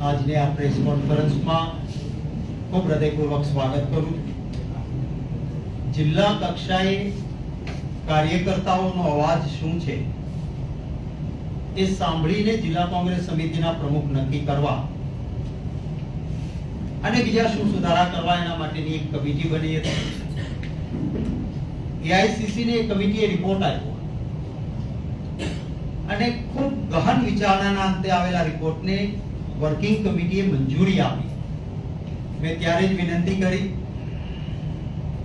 આજની આ પ્રેસ કોન્ફરન્સમાં ખૂબ હૃદયપૂર્વક સ્વાગત કરું છું। જિલ્લા કક્ષાએ કાર્યકર્તાઓનો અવાજ શું છે એ સાંભળીને જિલ્લા કોંગ્રેસ સમિતિના પ્રમુખ નક્કી કરવા અને બીજા શું સુધારા કરવા એના માટેની એક કમિટી બની હતી। એઆઈસીસી ને કમિટીએ રિપોર્ટ આપ્યો અને ખૂબ ગહન વિચારણાના અંતે આવેલા રિપોર્ટને વર્કિંગ કમિટીએ મંજૂરી આપી। મેં ત્યારે જ વિનંતી કરી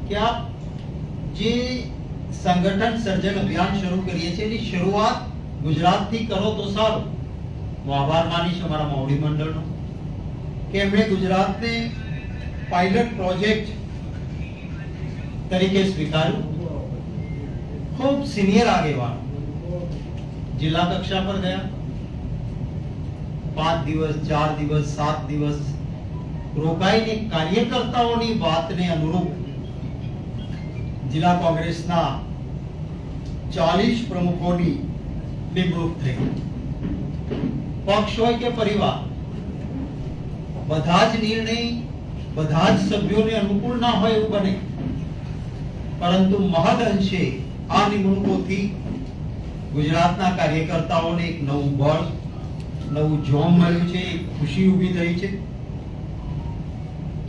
કે આપ જે સંગઠન સર્જન અભિયાન શરૂ કરીએ છીએ એની શરૂઆત ગુજરાતથી કરો તો સારું। હું આભાર માનીશ અમારા મોવડી મંડળનો કે એમણે ગુજરાતને પાયલટ પ્રોજેક્ટ તરીકે સ્વીકાર્યું। ખૂબ સિનિયર આગેવાનો જિલ્લા કક્ષા પર ગયા, 5 દિવસ 4 દિવસ 7 દિવસ રોકાઈને કાર્યકર્તાઓની વાતને અનુરૂપ જિલ્લા કોંગ્રેસના 40 પ્રમુખોની નિમણૂક થઈ। પક્ષ હોય કે પરિવાર, બધા જ નિર્ણય બધા જ સભ્યોને અનુકૂળ ના હોય એવું બને, પરંતુ મહદ અંશે આ નિમણૂકોથી ગુજરાતના કાર્યકર્તાઓને એક નવું બળ, નવું જોમ મળ્યું છે, એક ખુશી ઊભી થઈ છે।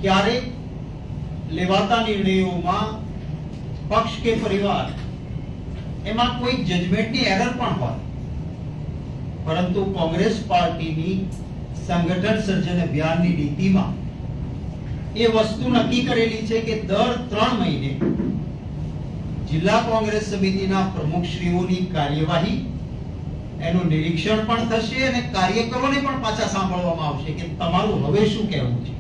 ક્યારેક લેવાતા નિર્ણયોમાં પક્ષ કે પરિવાર એમાં કોઈ જજમેન્ટની એરર પણ હોય, પરંતુ કોંગ્રેસ પાર્ટીની સંગઠન સર્જન અભિયાનની નીતિમાં એ વસ્તુ નક્કી કરેલી છે કે દર 3 મહિને જિલ્લા કોંગ્રેસ સમિતિના પ્રમુખશ્રીઓની કાર્યવાહી એનું નિરીક્ષણ પણ થશે અને કાર્યકરોને પણ પાછા સાંભળવામાં આવશે કે તમારું હવે શું કહેવું છે।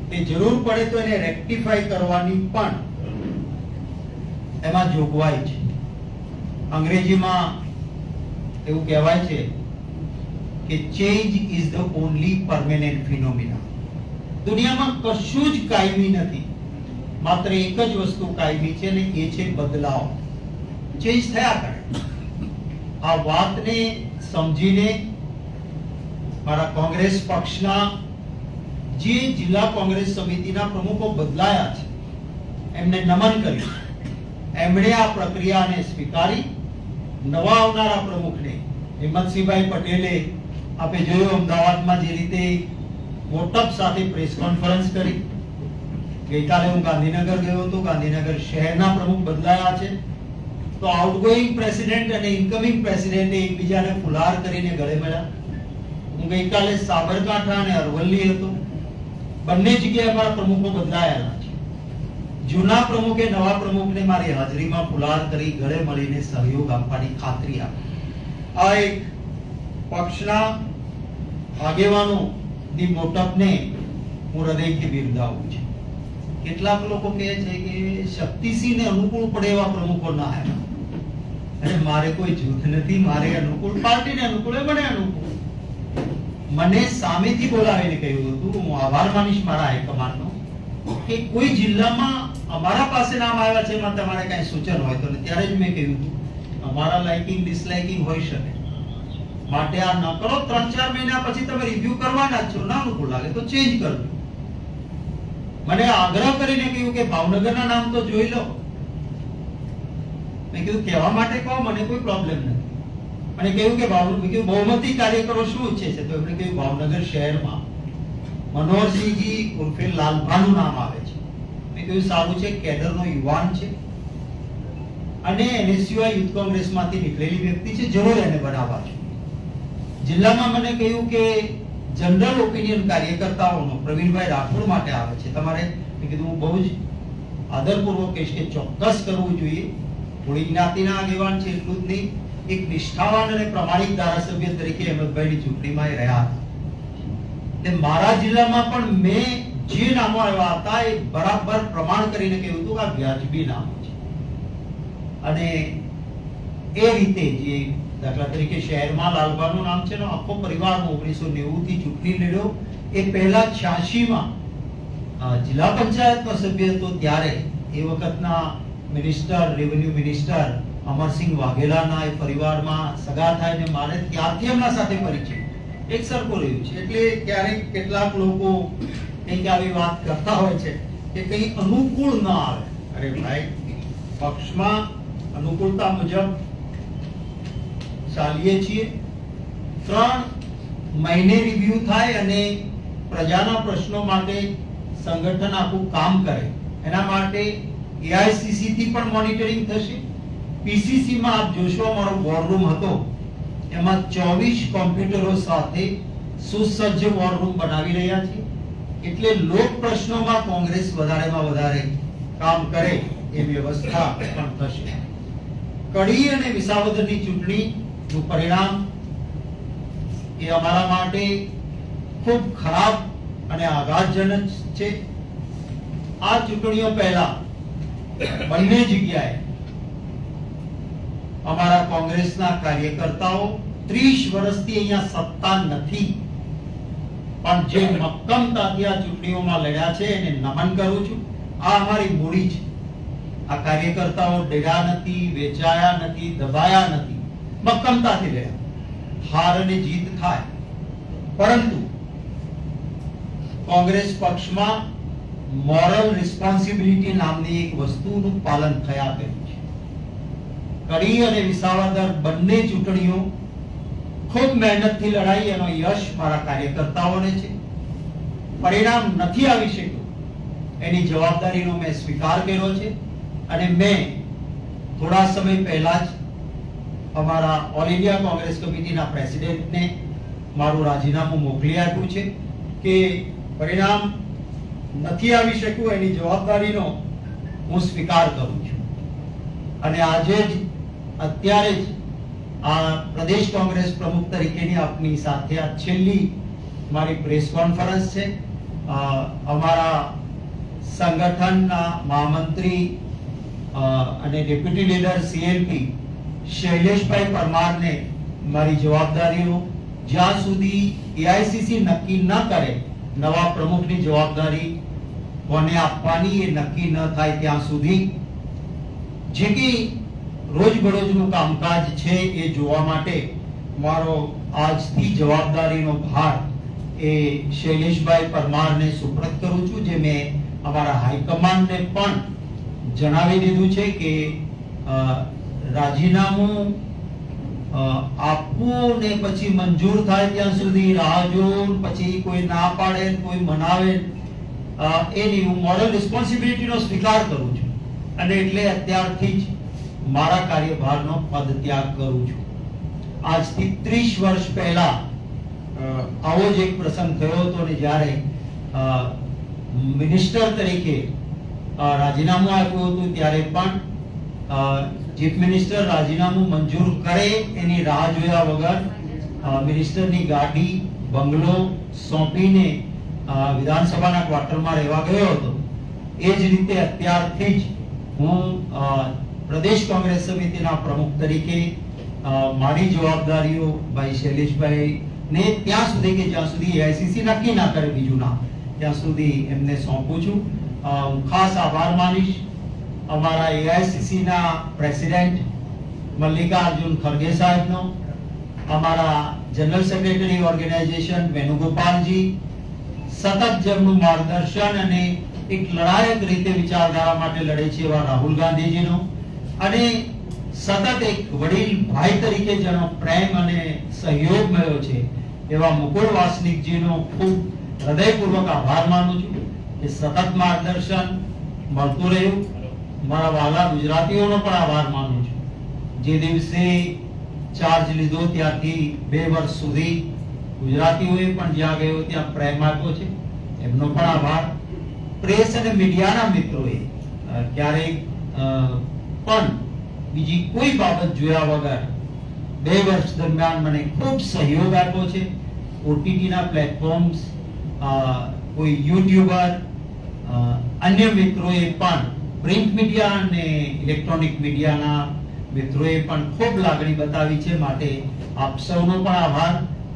તે જરૂર પડે તો એને રેક્ટિફાઈ કરવાની પણ એમાં જોગવાઈ છે। અંગ્રેજીમાં એવું કહેવાય છે કે change is the only permanent phenomena. દુનિયામાં કશું જ કાયમી નથી, માત્ર એક જ વસ્તુ કાયમી છે અને એ છે બદલાવ। ચેન્જ થયા કરે। આ વાતને સમજીને મારા કોંગ્રેસ પક્ષના જે જિલ્લા કોંગ્રેસ સમિતિના પ્રમુખો બદલાયા છે એમને નમન કર્યું। એમણે આ પ્રક્રિયાને સ્વીકારી નવા આવનારા પ્રમુખને હિંમતસિંહભાઈ પટેલે આપે જોયું અમદાવાદમાં જે રીતે મોટપ સાથે પ્રેસ કોન્ફરન્સ કરી। ગઈકાલે હું ગાંધીનગર ગયો હતો, ગાંધીનગર શહેરના પ્રમુખ બદલાયા છે તો આઉટગોઈંગ પ્રેસિડેન્ટ અને ઇનકમિંગ પ્રેસિડેન્ટે એકબીજાને ફુલાર કરીને ગળે મળ્યા। હું ગઈકાલે સાબરકાંઠા અને અરવલ્લી હતો, બંને જગ્યાએ અમારા પ્રમુખો બદલાયેલા છે। જૂના પ્રમુખે નવા પ્રમુખને મારી હાજરીમાં ફુલાર કરી ગળે મળીને સહયોગ આપવાની ખાતરી આપી। આ એક પક્ષના આગેવાનોની મોટપને હું હૃદયથી બિરદાવું છું। કેટલાક લોકો કહે છે કે શક્તિસિંહને અનુકૂળ પડે એવા પ્રમુખો ના આવ્યા। અરે મારે કોઈ જૂથ નથી, મારે અનુકૂળ પાર્ટીને અનુકૂળ મને અનુકૂળ। મને સામેથી બોલાવીને કહ્યું હતું, હું આભાર માનીશ મારા હાઈકમાન્ડનો કે કોઈ જિલ્લામાં અમારા પાસે નામ આવ્યા છે એમાં તમારે કઈ સૂચન હોય તો, ત્યારે જ મેં કહ્યું હતું અમારા લાઇકિંગ ડિસલાઇકિંગ હોઈ શકે, માટે આ ન કરો। 3-4 મહિના પછી તમે રિવ્યુ કરવાના જ છો, ના અનુકૂળ લાગે તો ચેન્જ કરજો। મને આગ્રહ કરીને કહ્યું કે ભાવનગરના નામ તો જોઈ લો। મેં કીધું કહેવા માટે કહો, મને કોઈ પ્રોબ્લેમ નથી। મને કહ્યું કે બહુમતી કાર્યકરો શું ઈચ્છે છે, તો એમણે કહ્યું ભાવનગર શહેરમાં મનોહરસિંહજી ઉર્ફે લાલભાનું નામ આવે છે। મેં કહ્યું સારું છે, કેડરનો યુવાન છે અને એને સિવાય યુથ કોંગ્રેસમાંથી નીકળેલી વ્યક્તિ છે, જરૂર એને બનાવવા છે। જિલ્લામાં મને કહ્યું કે જનરલ ઓપિનિયન કાર્યકર્તાઓનો પ્રવીણભાઈ રાઠોડ માટે આવે છે, તમારે મેં કીધું હું બહુ જ આદરપૂર્વક કહીશ કે ચોક્કસ કરવું જોઈએ। થોડી જ્ઞાતિના આગેવાન છે એટલું જ નહીં, એક નિષ્ઠાવાન અને પ્રમાણિક ધારાસભ્ય તરીકે અહેમદભાઈની ચૂંટણીમાં રહ્યા હતા। એટલે મારા જિલ્લામાં પણ મેં જે નામો આવ્યા હતા એ બરાબર પ્રમાણ કરીને કહ્યું હતું કે આ વ્યાજબી નામો છે। અને એ રીતે જે દાખલા તરીકે શહેરમાં લાલબાનું નામ છે, આખો પરિવાર 1990 થી ચૂંટણી લડ્યો। એ પહેલા 86માં જિલ્લા પંચાયતનો સભ્ય હતો, ત્યારે એ વખતના મિનિસ્ટર, રેવન્યુ મિનિસ્ટર અમરસિંહ વાઘેલાના એ પરિવારમાં સગા થાય ને મારે ત્યારથી એમના સાથે પરિચય। એક સરખું રહ્યું છે. એટલે ક્યારેક કેટલાક લોકો કંઈક આવી વાત કરતા હોય છે કે કંઈ અનુકૂળ ન આવે. અરે ભાઈ, પક્ષમાં અનુકૂળતા મુજબ ચાલીએ છીએ. 3 મહિને રિવ્યુ થાય અને પ્રજાના પ્રશ્નો માટે સંગઠન આખું કામ કરે. એના માટે એઆઈસીસી થી પણ મોનિટરિંગ થશે. પીસીસી માં આપ જોશો, અમારો વોર રૂમ હતો, એમાં 24 કોમ્પ્યુટરો સાથે સુસજ્જ વોર રૂમ બનાવી રહ્યા છે. એટલે લોક પ્રશ્નોમાં કોંગ્રેસ વધારેમાં વધારે કામ કરે એ વ્યવસ્થા પણ થશે. કડી અને વિસાવદરની ચૂંટણીનું પરિણામ એ અમારા માટે ખૂબ ખરાબ અને આઘાતજનક છે. આ ચૂંટણીઓ પહેલા બંને જગ્યાએ અમારા કોંગ્રેસના કાર્યકર્તાઓ 30 વર્ષથી અહીંયા સત્તા નથી, પણ જે મક્કમતાથી આ ચૂંટણીઓમાં લડ્યા છે એને નમન કરું છું. આ અમારી મૂડી છે. આ કાર્યકર્તાઓ ડર્યા નથી, વેચાયા નથી, દબાયા નથી, મક્કમતાથી લડ્યા. હાર અને જીત થાય, પરંતુ કોંગ્રેસ પક્ષમાં મોરલ રિસ્પોન્સિબિલિટી નામની એક વસ્તુનું પાલન થયા કર્યું છે. કડી અને વિસાવદર બંને ચૂંટણીઓ ખૂબ મહેનતથી લડાઈ, એનો યશ મારા કાર્યકર્તાઓને છે. પરિણામ નથી આવી શક્યું, એની જવાબદારીનો મેં સ્વીકાર કર્યો છે અને મેં થોડા સમય પહેલા જ અમારા ઓલ ઇન્ડિયા કોંગ્રેસ કમિટીના પ્રેસિડેન્ટને મારું રાજીનામું મોકલી આપ્યું છે કે પરિણામ નથી આવી શક્યું, એની જવાબદારીનો હું સ્વીકાર કરું છું. અને આજે જ અત્યારે જ આ પ્રદેશ કોંગ્રેસ પ્રમુખ તરીકેની આપની સાથે આ છેલ્લી મારી પ્રેસ કોન્ફરન્સ છે. અમારા સંગઠનના મહામંત્રી અને ડેપ્યુટી લીડર સીએલપી શૈલેષભાઈ પરમારને મારી જવાબદારીઓ જ્યાં સુધી એઆઈસીસી નક્કી ન કરે નવા પ્રમુખની જવાબદારી કોને આપવાની એ નક્કી ન થાય ત્યાં સુધી જે કે રોજબરોજનું કામકાજ છે એ જોવા માટે મારો આજથી જવાબદારીનો ભાર એ શૈલેષભાઈ પરમારને સુપ્રત કરું છું. જે મેં અમારા હાઈકમાન્ડને પણ જણાવી દીધું છે કે રાજીનામું આપવું ને પછી મંજૂર થાય ત્યાં સુધી રાહ જોવું, પછી કોઈ ના પાડે, કોઈ મનાવે, એની હું મોરલ રિસ્પોન્સિબિલિટીનો સ્વીકાર કરું છું અને એટલે અત્યારથી જ મારા કાર્યભારનો પદત્યાગ કરું છું. આજથી 30 વર્ષ પહેલા આવો જ એક પ્રસંગ થયો હતો અને જ્યારે મિનિસ્ટર તરીકે રાજીનામું આપ્યું હતું ત્યારે પણ ચીફ મિનિસ્ટર રાજીનામું મંજૂર કરે એની રાહ જોયા વગર મિનિસ્ટરની ગાડી, બંગલો સોંપીને વિધાનસભાના ક્વાર્ટરમાં રહેવા ગયો હતો. એ જ રીતે અત્યારથી જ હું પ્રદેશ કોંગ્રેસ સમિતિના પ્રમુખ તરીકે મારી જવાબદારીઓ ભાઈ શૈલેષભાઈ ને ત્યાં સુધી કે જ્યાં સુધી એઆઈસીસી નક્કી ના કરે બીજું ના ત્યાં સુધી એમને સોંપું છું. હું ખાસ આભાર માનીશ અમારા એઆઈસીસી ના પ્રેસિડેન્ટ મલ્લિકાર્જુન ખરગે સાહેબનો, અમારા જનરલ સેક્રેટરી ઓર્ગેનાઇઝેશન વેણુગોપાલજી, સતત જેમનું માર્ગદર્શન અને એક લડાયક રીતે વિચારધારા માટે લડે છે એવા રાહુલ ગાંધીજીનો, અને સતત એક વડીલ ભાઈ તરીકે જેનો પ્રેમ અને સહયોગ મળ્યો છે એવા મુકુલ વાસનિકજીનો ખૂબ હૃદયપૂર્વક આભાર માનું છું કે સતત માર્ગદર્શન મળતું રહ્યું. મારા વાલા ગુજરાતીઓનો પણ આભાર માનું છું. જે દિવસે ચાર્જ લીધો ત્યારથી 2 વર્ષ સુધી ગુજરાતીઓએ પણ જ્યાં ગયો ત્યાં પ્રેમ આપ્યો છે, એમનો પણ આભાર. પ્રેસ અને મીડિયાના મિત્રોએ ક્યારેક પણ બીજી કોઈ બાબત જોયા વગર 2 વર્ષ દરમિયાન મને ખૂબ સહયોગ આપ્યો છે. ઓટીટીના પ્લેટફોર્મ્સ, કોઈ યુટ્યુબર, અન્ય મિત્રોએ પણ, પ્રિન્ટ મીડિયા અને ઇલેક્ટ્રોનિક મીડિયાના મિત્રોએ પણ ખૂબ લાગણી બતાવી છે. માટે આપ સૌનો પણ આભાર.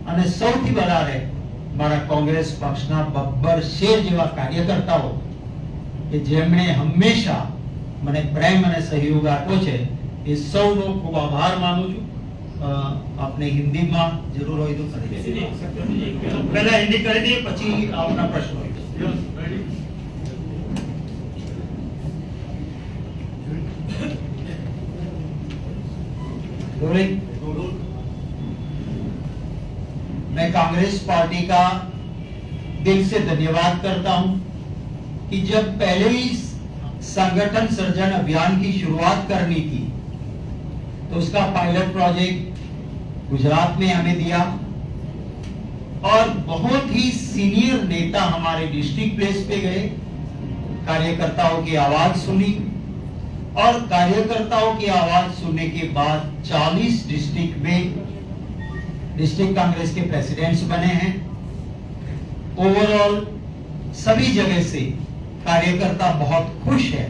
અને સૌથી વધારે મારા કોંગ્રેસ પક્ષના બબ્બર શેર જેવા કાર્યકર્તાઓ કે જેમણે હંમેશા મને પ્રેમ અને સહયોગ આપ્યો છે એ સૌનો ખૂબ આભાર માનું છું. आपने हिंदी में जरूर हो तो कर दीजिए। पहला हिंदी कर दिए પછી આપના પ્રશ્ન હોય। मैं कांग्रेस पार्टी का दिल से धन्यवाद करता हूं कि जब पहले ही संगठन सर्जन अभियान की शुरुआत करनी थी तो उसका पायलट प्रोजेक्ट गुजरात में हमें दिया और बहुत ही सीनियर नेता हमारे डिस्ट्रिक्ट प्लेस पे गए, कार्यकर्ताओं की आवाज सुनी और कार्यकर्ताओं की आवाज सुनने के बाद 40 डिस्ट्रिक्ट में डिस्ट्रिक्ट कांग्रेस के प्रेसिडेंट्स बने हैं। ओवरऑल सभी जगह से कार्यकर्ता बहुत खुश है।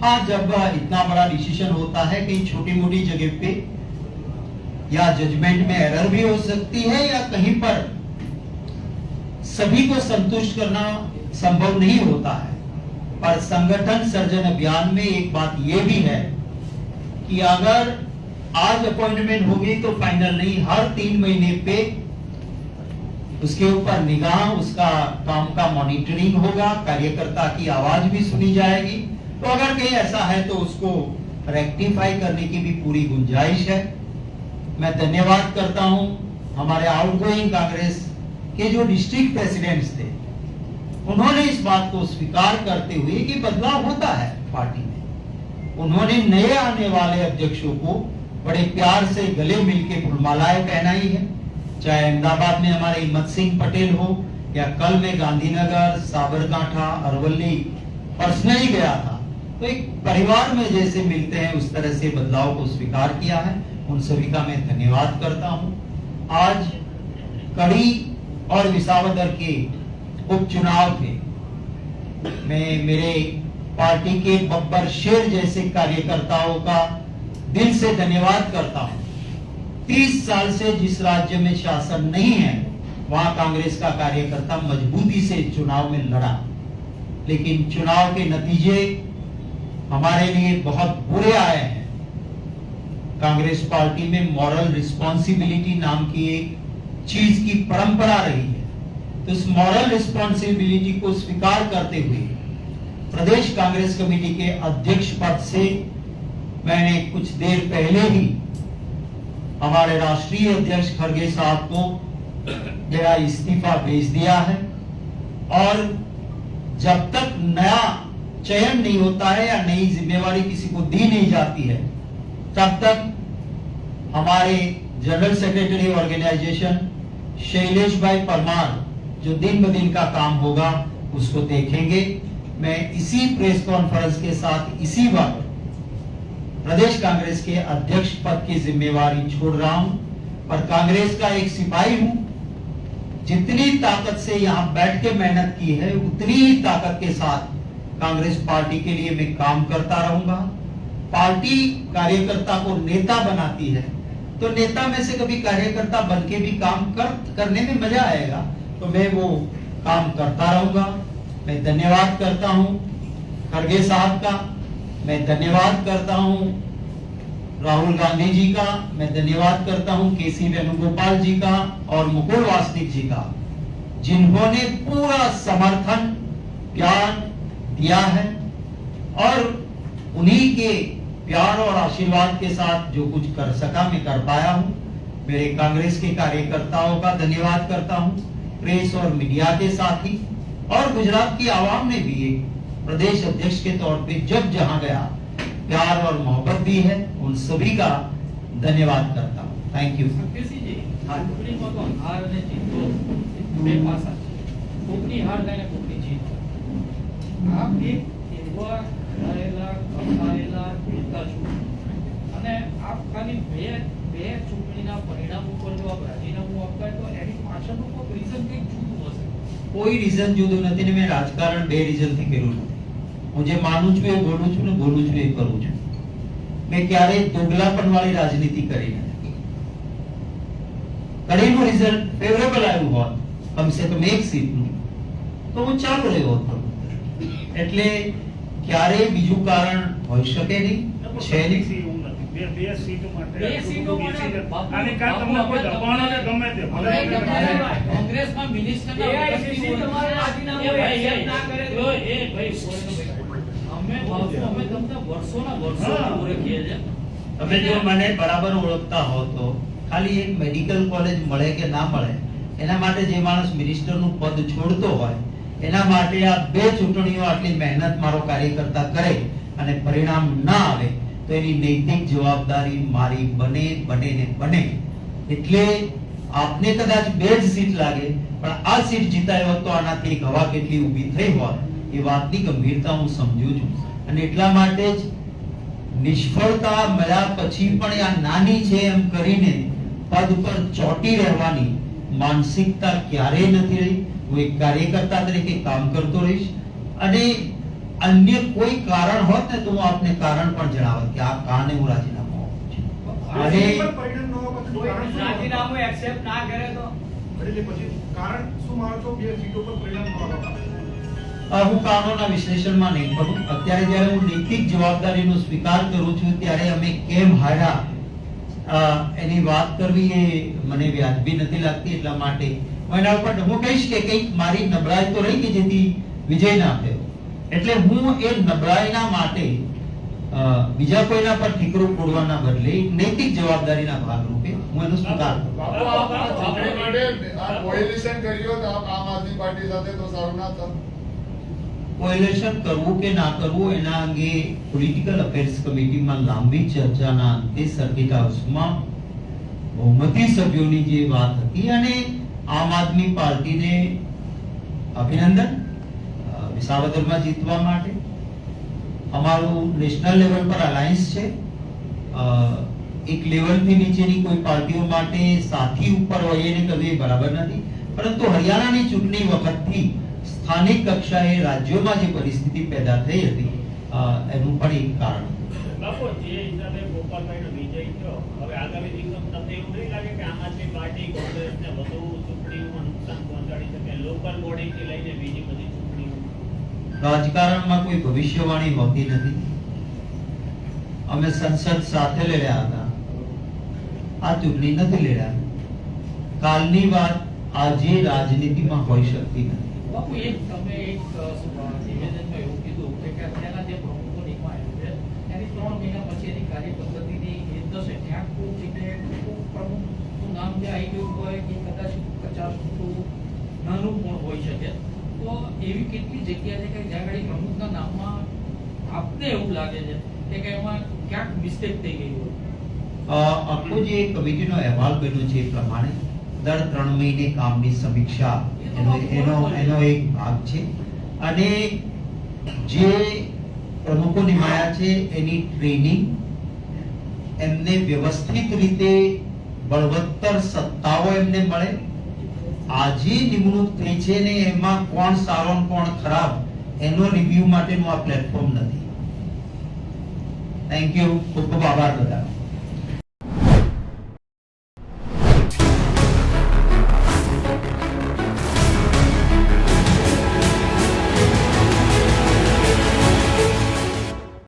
हाँ, जब इतना बड़ा डिसीजन होता है कहीं छोटी मोटी जगह पे या जजमेंट में एरर भी हो सकती है या कहीं पर सभी को संतुष्ट करना संभव नहीं होता है, पर संगठन सर्जन अभियान में एक बात यह भी है कि अगर आज अपॉइंटमेंट होगी तो फाइनल नहीं, हर 3 महीने पे उसके ऊपर निगाह, उसका काम का मॉनिटरिंग होगा, कार्यकर्ता की आवाज भी सुनी जाएगी। तो अगर कहीं ऐसा है तो उसको रेक्टिफाई करने की भी पूरी गुंजाइश है। मैं धन्यवाद करता हूं हमारे आउटगोइंग कांग्रेस के जो डिस्ट्रिक्ट प्रेसिडेंट्स थे, उन्होंने इस बात को स्वीकार करते हुए कि बदलाव होता है पार्टी में। उन्होंने नए आने वाले अध्यक्षों को बड़े प्यार से गले मिलके फूलमालाएं पहनाई है, चाहे अहमदाबाद में हमारे हिम्मत सिंह पटेल हो या कल में गांधीनगर, साबरकांठा, अरवली पर्सनली गया था। तो एक परिवार में जैसे मिलते हैं उस तरह से बदलाव को स्वीकार किया है। उन सभी का मैं धन्यवाद करता हूं। आज कड़ी और विसावदर के उपचुनाव थे, मैं मेरे पार्टी के बब्बर शेर जैसे कार्यकर्ताओं का दिल से धन्यवाद करता हूं। 30 साल से जिस राज्य में शासन नहीं है वहां कांग्रेस का कार्यकर्ता मजबूती से चुनाव में लड़ा, लेकिन चुनाव के नतीजे हमारे लिए बहुत बुरे आए हैं। कांग्रेस पार्टी में मॉरल रिस्पॉन्सिबिलिटी नाम की एक चीज की परंपरा रही है, तो इस मॉरल रिस्पॉन्सिबिलिटी को स्वीकार करते हुए प्रदेश कांग्रेस कमेटी के अध्यक्ष पद से मैंने कुछ देर पहले ही हमारे राष्ट्रीय अध्यक्ष खड़गे साहब को मेरा इस्तीफा भेज दिया है और जब तक नया चयन नहीं होता है या नई जिम्मेवारी किसी को दी नहीं जाती है तब तक हमारे जनरल सेक्रेटरी ऑर्गेनाइजेशन शैलेश भाई परमार जो दिन ब दिन का काम होगा उसको देखेंगे। मैं इसी प्रेस कॉन्फ्रेंस के साथ इसी वक्त प्रदेश कांग्रेस के अध्यक्ष पद की जिम्मेवारी छोड़ रहा हूं, पर कांग्रेस का एक सिपाही हूं। जितनी ताकत से यहां बैठ के मेहनत की है उतनी ही ताकत के साथ कांग्रेस पार्टी के लिए मैं काम करता रहूंगा। पार्टी कार्यकर्ता को नेता बनाती है तो नेता में से कभी कार्यकर्ता बनके भी काम करने में मजा आएगा, तो मैं वो काम करता रहूंगा। मैं धन्यवाद करता हूं खड़गे साहब का, मैं धन्यवाद करता हूं राहुल गांधी जी का, मैं धन्यवाद करता हूं केसी वेणुगोपाल जी का और मुकुल वासनिक जी का, जिन्होंने पूरा समर्थन प्यार दिया है और उन्हीं के प्यार और आशीर्वाद के साथ जो कुछ कर सका मैं कर पाया हूं। मेरे कांग्रेस के कार्यकर्ताओं का धन्यवाद करता हूं, प्रेस और मीडिया के साथी और गुजरात की आवाम ने भी एक प्रदेश अध्यक्ष के तौर पे जब जहां गया प्यार और मोहब्बत भी है, उन सभी का धन्यवाद करता हूं। Thank you. कोई રીઝન જુદું નથી ને મેં રાજકારણ બે રીઝનથી કર્યું નથી। હું જે માનું છું એ બોલું છું ને બોલું છું એ કરું છું। મેં ક્યારેય દોગલાપણ વાળી રાજનીતિ કરી નથી। કડીનું રિઝલ્ટ ફેવરેબલ આવ્યું હોત કમ સે કમ એક સીટનું તો હું ચાલુ રહ્યો હોત, એટલે ક્યારેય બીજું કારણ હોઈ શકે નહીં, છે નહીં। બે સીટો માટે બે સીટો માટે આની કાં તમને કોઈ દબાણ ને ગમે તે કોંગ્રેસમાં મિનિસ્ટરના AICC તમારે રાજીનામું accept ના કરે તો અમે તમને વર્ષોના વર્ષો ઓળખીએ છીએ. તમે જો મને બરાબર ઓળખતા હો તો ખાલી એક મેડિકલ કોલેજ મળે કે ના મળે એના માટે જે માણસ મિનિસ્ટરનું પદ છોડતો હોય એના માટે આ બે ચૂંટણીઓ આટલી મહેનત મારો કાર્યકર્તા કરે અને પરિણામ ના આવે તો એની નૈતિક જવાબદારી મારી બને. એટલે આપને કદાચ બે જ સીટ લાગે પણ આ સીટ જીતાયો હોત તો આનાથી એક હવા કેટલી ઊભી થઈ હોત એ વાતની ગંભીરતા હું સમજુ છું અને એટલા માટે જ નિષ્ફળતા મળ્યા પછી પણ આ નાની છે એમ કરીને પદ પર ચોંટી રહેવાની માનસિકતા ક્યારેય નથી રહી. હું એક કાર્યકર્તા તરીકે કામ કરતો રહીશ અને અન્ય કોઈ કારણ હોત ને તો હું આપને કારણ પણ જણાવત કે આ કારણે હું રાજીનામું આપું છું. અને રાજીનામું accept ના કરે તો હું કારણોના વિશ્લેષણમાં નહીં પડું. અત્યારે જ્યારે હું નૈતિક જવાબદારીનો સ્વીકાર કરું છું ત્યારે અમે કેમ હાર્યા એની વાત કરવી એ મને વ્યાજબી નથી લાગતી. એટલા માટે હું એના ઉપર હું કહીશ કે કંઈક મારી નબળાઈ તો રહી કે જેથી વિજય ના થયો. એટલે હું એ નબળાઈના માટે બીજા કોઈના પર ઠીકરો ફોડવાના બદલે નૈતિક જવાબદારીના ભાગરૂપે હું એનો સ્વીકાર કરું. કોએલિશન કરવું કે ના કરવું એના અંગે પોલિટિકલ અફેર્સ કમિટીમાં લાંબી ચર્ચાના અંતે સર્કિટ હાઉસમાં બહુમતી સભ્યોની જે વાત હતી અને આમ આદમી પાર્ટીને અભિનંદન વિસાવદરમાં જીતવા માટે. અમારું નેશનલ લેવલ પર અલાયન્સ છે. એક લેવલથી નીચેની કોઈ પાર્ટીઓ માટે સાથી ઉપર હોય એને કદી બરાબર નથી. પરંતુ હરિયાણાની ચૂંટણી વખતથી સ્થાનિક કક્ષાએ રાજ્યોમાં જે પરિસ્થિતિ પેદા થઈ હતી એનું પણ એક કારણ. બાપુ, જે હિસાબે ગોપાલભાઈનો વિજય થયો, હવે આગામી દિવસોમાં તમને એવું નહીં લાગે કે આમ આદમી પાર્ટી કોંગ્રેસને વધુ ચૂંટણીઓમાં નુકસાન પહોંચાડી શકે, લોકલ બોડીથી લઈને બીજી બધી ચૂંટણીઓ? રાજકારણમાં કોઈ ભવિષ્યવાણી હોતી નથી. અમે સંસદ સાથે લડ્યા હતા, આ ચૂંટણી નથી લડ્યા. કાલની વાત આજે રાજનીતિમાં હોઈ શકતી નથી. બાપુ, તમે એક નિવેદનમાં એવું કીધું કે અત્યારના જે પ્રમુખો નિમાયા છે એની 3 મહિના પછી એની કાર્યપદ્ધતિની એ દશે ક્યાંક કોઈ જગ્યાએ પ્રમુખનું નામ જે આવી ગયું હોય કે કદાચ 50 નાનું પણ હોઈ શકે. તો એવી કેટલી જગ્યા છે કે જ્યાં આગળ પ્રમુખના નામમાં આપને એવું લાગે છે કે એમાં ક્યાંક મિસ્ટેક થઈ ગઈ હોય? આખો જે કમિટીનો અહેવાલ બન્યો છે એ પ્રમાણે દર 3 મહિને કામની સમીક્ષા એનો એક ભાગ છે અને જે પ્રમુખો નિમાયા છે એની ટ્રેનિંગ, એમને વ્યવસ્થિત રીતે બળવત્તર સત્તાઓ એમને મળે. આજે નિમણૂક થઈ છે ને એમાં કોણ સારો ને કોણ ખરાબ એનો રિવ્યુ માટેનું આ પ્લેટફોર્મ નથી. Thank you. ખૂબ ખૂબ આભાર બધા.